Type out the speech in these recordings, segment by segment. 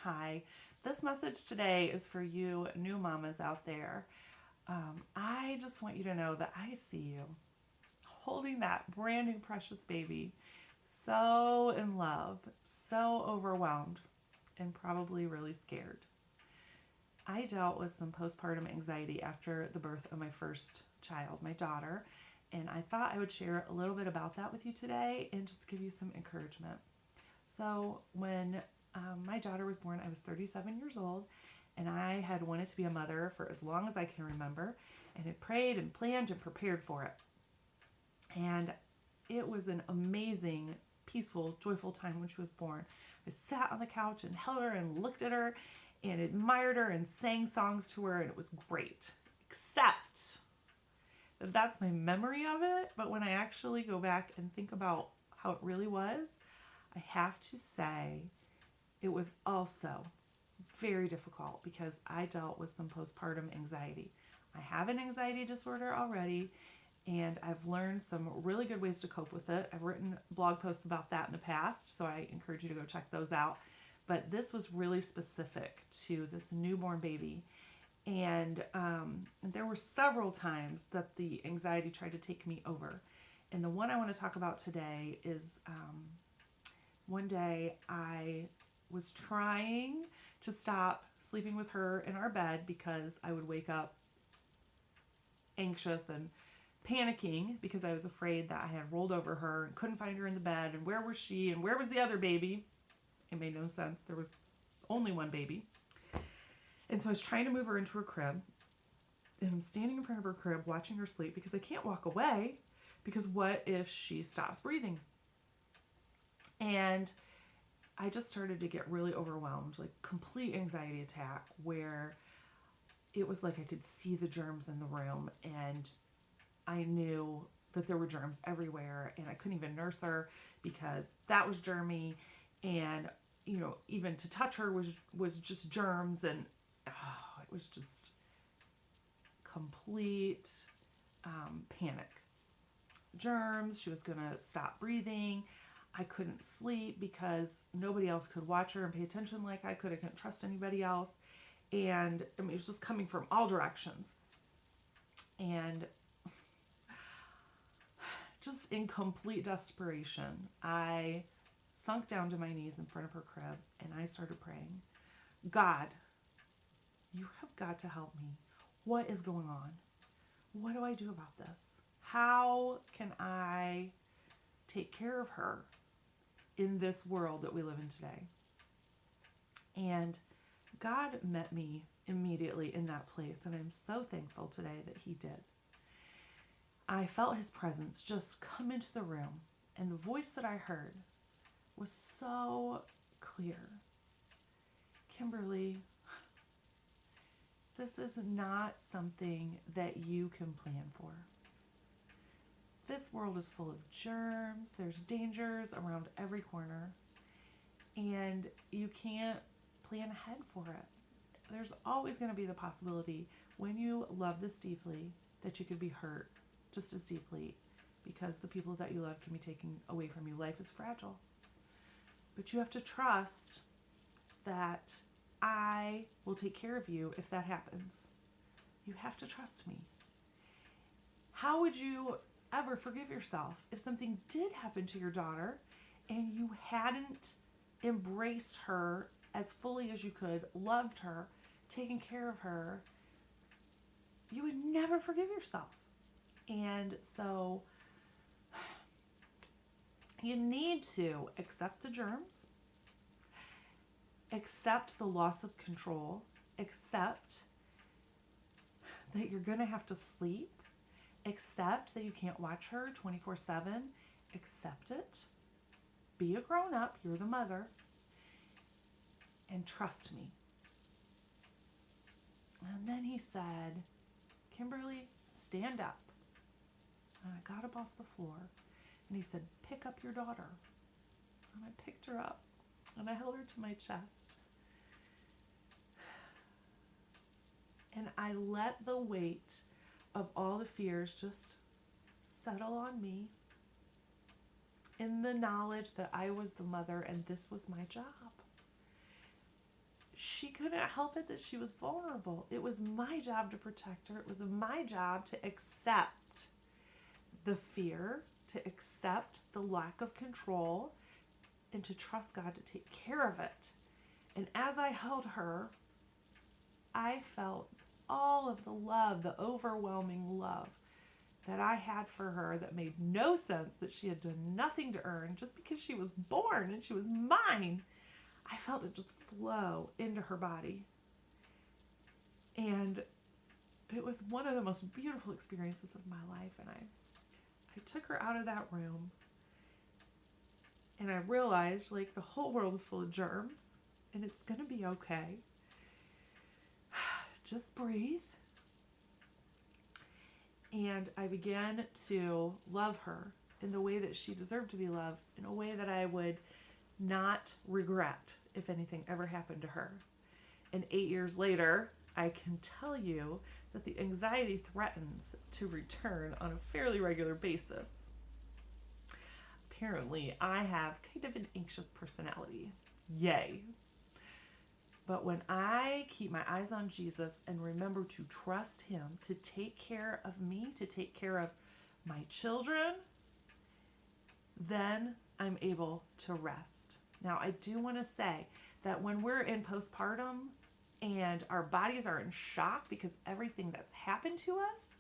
Hi, this message today is for you new mamas out there. I just want you to know that I see you holding that brand new precious baby, so in love, so overwhelmed, and probably really scared. I dealt with some postpartum anxiety after the birth of my first child, my daughter, and I thought I would share a little bit about that with you today and just give you some encouragement. So, when my daughter was born, I was 37 years old, and I had wanted to be a mother for as long as I can remember, and had prayed and planned and prepared for it. And it was an amazing, peaceful, joyful time when she was born. I sat on the couch and held her and looked at her and admired her and sang songs to her, and it was great. Except that that's my memory of it, but when I actually go back and think about how it really was, I have to say it was also very difficult because I dealt with some postpartum anxiety. I have an anxiety disorder already, and I've learned some really good ways to cope with it. I've written blog posts about that in the past, so I encourage you to go check those out. But this was really specific to this newborn baby. And there were several times that the anxiety tried to take me over. And the one I want to talk about today is one day I was trying to stop sleeping with her in our bed because I would wake up anxious and panicking because I was afraid that I had rolled over her and couldn't find her in the bed, and where was she and where was the other baby. It made no sense. There was only one baby. And so I was trying to move her into her crib, and I'm standing in front of her crib watching her sleep because I can't walk away because what if she stops breathing? And I just started to get really overwhelmed, like complete anxiety attack, where it was like I could see the germs in the room, and I knew that there were germs everywhere, and I couldn't even nurse her because that was germy, and even to touch her was just germs, and it was just complete panic. Germs. She was gonna stop breathing. I couldn't sleep because nobody else could watch her and pay attention like I could. I couldn't trust anybody else. And I mean, it was just coming from all directions. And just in complete desperation, I sunk down to my knees in front of her crib and I started praying, God, you have got to help me. What is going on? What do I do about this? How can I take care of her in this world that we live in today? And God met me immediately in that place, and I'm so thankful today that He did. I felt His presence just come into the room, and the voice that I heard was so clear. Kimberly, this is not something that you can plan for. This world is full of germs, there's dangers around every corner, and you can't plan ahead for it. There's always going to be the possibility when you love this deeply that you could be hurt just as deeply because the people that you love can be taken away from you. Life is fragile. But you have to trust that I will take care of you if that happens. You have to trust me. How would you ever forgive yourself if something did happen to your daughter and you hadn't embraced her as fully as you could, loved her, taken care of her? You would never forgive yourself. And so you need to accept the germs, accept the loss of control, accept that you're going to have to sleep, accept that you can't watch her 24/7, accept it, be a grown up, you're the mother, and trust me. And then He said, Kimberly, stand up. And I got up off the floor, and He said, pick up your daughter. And I picked her up, and I held her to my chest. And I let the weight of all the fears just settle on me in the knowledge that I was the mother and this was my job. she couldn't help it that she was vulnerable. It was my job to protect her. It was my job to accept the fear, to accept the lack of control, and to trust God to take care of it. And as I held her, I felt all of the love, the overwhelming love that I had for her that made no sense, that she had done nothing to earn just because she was born and she was mine. I felt it just flow into her body. And it was one of the most beautiful experiences of my life. And I took her out of that room and I realized, like, the whole world is full of germs and it's going to be okay. Just breathe. And I began to love her in the way that she deserved to be loved, in a way that I would not regret if anything ever happened to her. And 8 years later, I can tell you that the anxiety threatens to return on a fairly regular basis. Apparently, I have kind of an anxious personality. Yay. But when I keep my eyes on Jesus and remember to trust him to take care of me, to take care of my children, then I'm able to rest. Now, I do want to say that when we're in postpartum and our bodies are in shock because everything that's happened to us,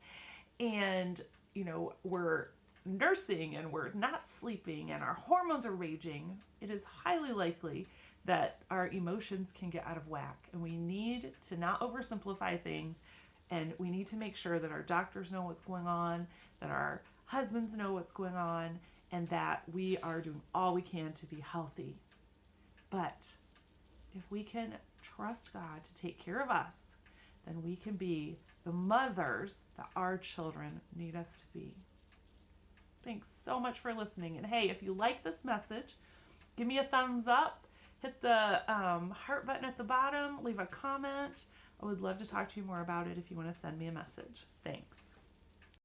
and, we're nursing and we're not sleeping and our hormones are raging, it is highly likely that our emotions can get out of whack. And we need to not oversimplify things. And we need to make sure that our doctors know what's going on, that our husbands know what's going on, and that we are doing all we can to be healthy. But if we can trust God to take care of us, then we can be the mothers that our children need us to be. Thanks so much for listening. And hey, if you like this message, give me a thumbs up, hit the heart button at the bottom, leave a comment. I would love to talk to you more about it if you want to send me a message. Thanks.